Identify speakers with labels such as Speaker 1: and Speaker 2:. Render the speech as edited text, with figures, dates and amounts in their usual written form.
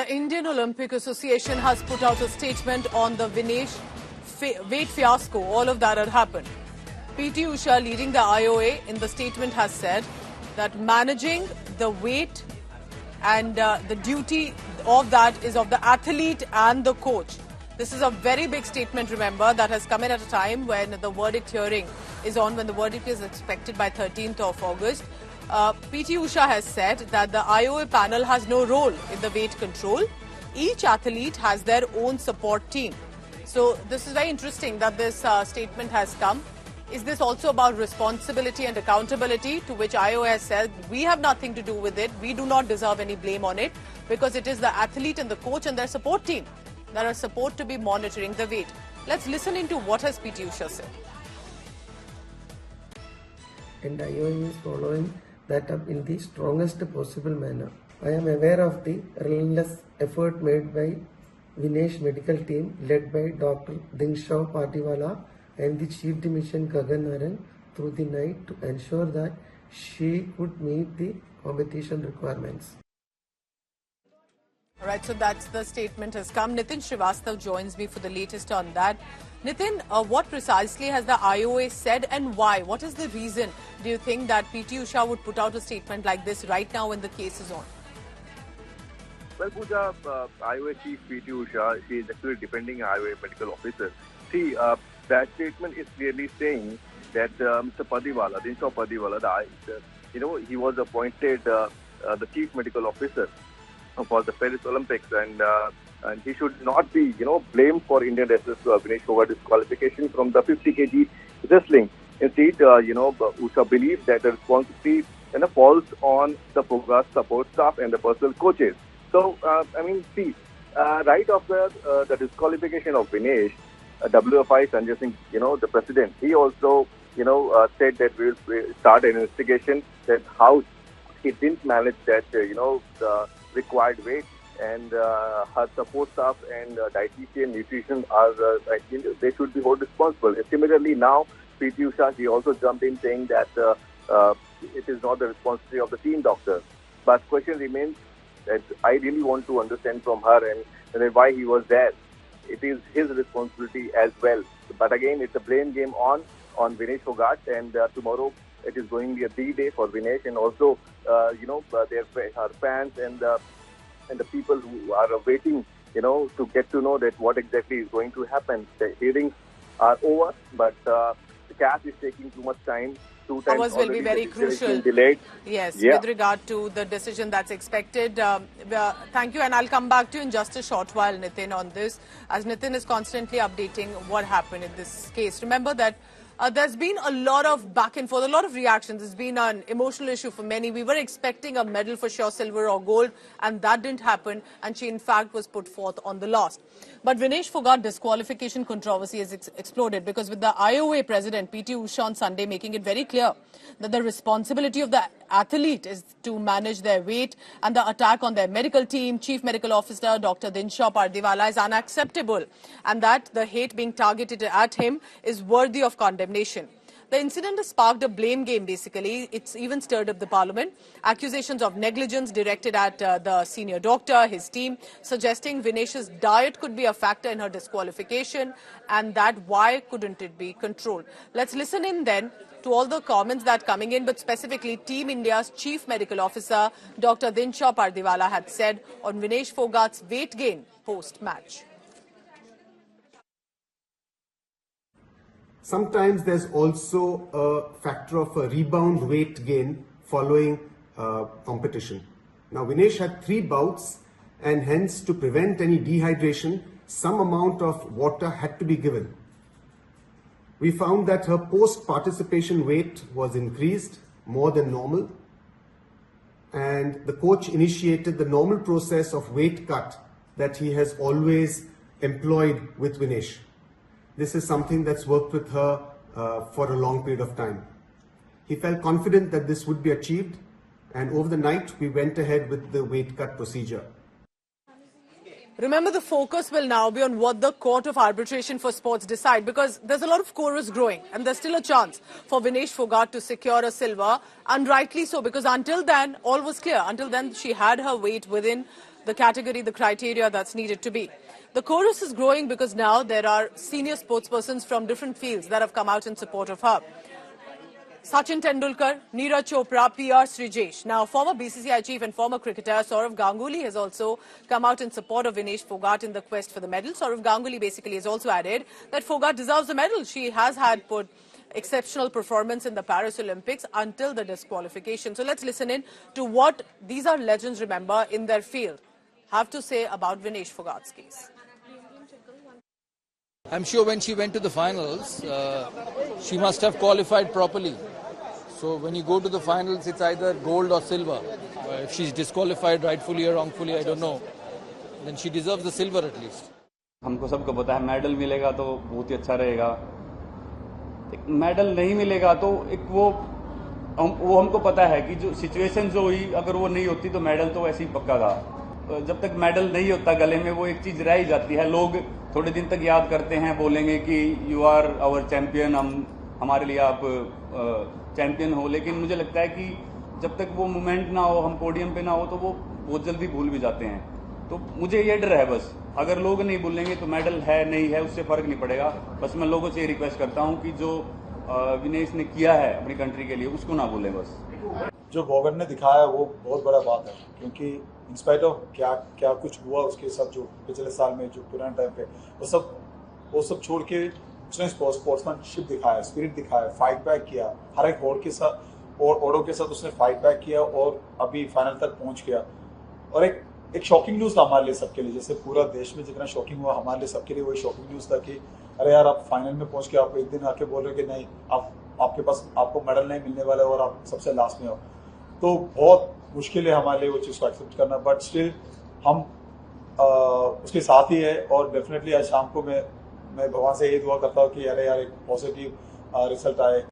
Speaker 1: Indian Olympic Association has put out a statement on the Vinesh weight fiasco. All of that had happened. PT Usha, leading the IOA, in the statement has said that managing the weight and the duty of that is of the athlete and the coach. This is a very big statement, remember, that has come in at a time when the verdict hearing is on, when the verdict is expected by 13th of August. PT Usha has said that the IOA panel has no role in the weight control. Each athlete has their own support team. So this is very interesting that this statement has come. Is this also about responsibility and accountability, to which IOA has said we have nothing to do with it, we do not deserve any blame on it, because it is the athlete and the coach and their support team that are supposed to be monitoring the weight. Let's listen into what has PT Usha said.
Speaker 2: And IOA is following that up in the strongest possible manner. I am aware of the relentless effort made by Vinesh medical team led by Dr. Dinshaw Patiwala and the Chief Dimission Gagan Naran through the night to ensure that she could meet the competition requirements.
Speaker 1: All right, so that's the statement has come. Nitin Srivastav joins me for the latest on that. Nitin, what precisely has the IOA said and why? What is the reason, do you think, that PT Usha would put out a statement like this right now when the case is on?
Speaker 3: Well, Pooja, IOA Chief PT Usha, she is actually defending IOA medical officer. See, that statement is clearly saying that Mr. Patiwala, Dinshaw Patiwala, he was appointed the chief medical officer for the Paris Olympics, and he should not be, blamed for Indian wrestlers Vinesh Phogat's disqualification from the 50 kg wrestling. Instead, Usha believes that the responsibility falls on the Phogat support staff and the personal coaches. So, right after the disqualification of Vinesh, WFI Sanjay Singh, the president, he also, said that we will start an investigation that how he didn't manage that, the required weight, and her support staff and dietitian, nutrition are, they should be held responsible. Similarly, now, PT Usha, she also jumped in saying that it is not the responsibility of the team doctor. But question remains that I really want to understand from her and why he was there. It is his responsibility as well. But again, it's a blame game on Vinesh Phogat, and tomorrow it is going to be a big day for Vinesh, and also, her fans and the people who are waiting, to get to know that what exactly is going to happen. The hearings are over, but the case is taking too much time.
Speaker 1: Hours will be very crucial.
Speaker 3: Delayed.
Speaker 1: Yes, with regard to the decision that's expected. Thank you, and I'll come back to you in just a short while, Nitin, on this, as Nitin is constantly updating what happened in this case. Remember that there's been a lot of back and forth, a lot of reactions. It's been an emotional issue for many. We were expecting a medal for sure, silver or gold, and that didn't happen. And she, in fact, was put forth on the last. But Vinesh Phogat disqualification controversy has exploded, because with the IOA president, PT Usha, on Sunday making it very clear that the responsibility of the athlete is to manage their weight, and the attack on their medical team, Chief Medical Officer Dr. Dinshaw Patiwala, is unacceptable, and that the hate being targeted at him is worthy of condemnation. The incident has sparked a blame game, basically. It's even stirred up the parliament. Accusations of negligence directed at the senior doctor, his team, suggesting Vinesh's diet could be a factor in her disqualification, and that why couldn't it be controlled. Let's listen in then to all the comments that are coming in, but specifically Team India's Chief Medical Officer, Dr. Dinshaw Patiwala, had said on Vinesh Phogat's weight gain post-match.
Speaker 4: Sometimes there's also a factor of a rebound weight gain following competition. Now, Vinesh had 3 bouts, and hence to prevent any dehydration, some amount of water had to be given. We found that her post-participation weight was increased more than normal, and the coach initiated the normal process of weight cut that he has always employed with Vinesh. This is something that's worked with her for a long period of time. He felt confident that this would be achieved, and over the night we went ahead with the weight cut procedure.
Speaker 1: Remember, the focus will now be on what the Court of Arbitration for Sports decide, because there's a lot of chorus growing, and there's still a chance for Vinesh Phogat to secure a silver, and rightly so, because until then, all was clear. Until then, she had her weight within the category, the criteria that's needed to be. The chorus is growing because now there are senior sportspersons from different fields that have come out in support of her. Sachin Tendulkar, Neeraj Chopra, PR Srijesh. Now, former BCCI chief and former cricketer Sourav Ganguly has also come out in support of Vinesh Phogat in the quest for the medal. Sourav Ganguly basically has also added that Phogat deserves the medal. She has had put exceptional performance in the Paris Olympics until the disqualification. So let's listen in to what these are legends, remember, in their field have to say about Vinesh Phogat's case.
Speaker 5: I'm sure when she went to the finals, she must have qualified properly. So when you go to the finals, it's either gold or silver. If she's disqualified rightfully or wrongfully, I don't know. Then she deserves the silver at least.
Speaker 6: हमको सबको पता है medal मिलेगा तो बहुत ही अच्छा रहेगा. Medal नहीं मिलेगा तो एक वो हमको पता है कि जो सिचुएशन जो हुई, अगर वो नहीं होती तो मेडल तो ऐसे ही पक्का था. जब तक मेडल नहीं होता गले में, वो एक चीज रह ही जाती है. लोग थोड़े दिन तक याद करते हैं, बोलेंगे कि यू आर आवर चैंपियन, हमारे लिए आप चैंपियन हो. लेकिन मुझे लगता है कि जब तक वो मोमेंट ना हो, हम पोडियम पे ना हो, तो वो बहुत जल्दी भूल भी जाते हैं. तो मुझे ये डर है बस, अगर लोग नहीं भूलेंगे तो मेडल है नहीं है उससे फर्क नहीं पड़ेगा. बस मैं लोगों से ये रिक्वेस्ट करता हूँ कि जो विनेश ने किया है अपनी कंट्री के लिए, उसको ना भूलें. बस
Speaker 7: जो भोगन ने दिखाया वो बहुत बड़ा बात है, क्योंकि इंस्पाइट ऑफ क्या कुछ हुआ उसके साथ, जो पिछले साल में जो पुराने टाइम पे वो सब छोड़ के उसने स्पोर्ट्समैनशिप दिखाया, स्पिरिट दिखाया, फाइट बैक किया. हर एक होड़ के साथ और ओडो के साथ उसने फाइट बैक किया और अभी फाइनल तक पहुंच गया. और एक शॉकिंग न्यूज था हमारे लिए सबके लिए, जैसे पूरा देश में जितना शॉकिंग हुआ, हमारे लिए सबके लिए वही शॉकिंग न्यूज था कि अरे यार, आप फाइनल में पहुंच के आप एक दिन आके बोल रहे हो कि नहीं, आपके पास आपको मेडल नहीं मिलने वाला है और आप सबसे लास्ट में हो. तो बहुत मुश्किल है हमारे लिए वो चीज़ को एक्सेप्ट करना, बट स्टिल हम उसके साथ ही है. और डेफिनेटली आज शाम को मैं भगवान से ये दुआ करता हूँ कि अरे यार, एक पॉजिटिव रिजल्ट आए.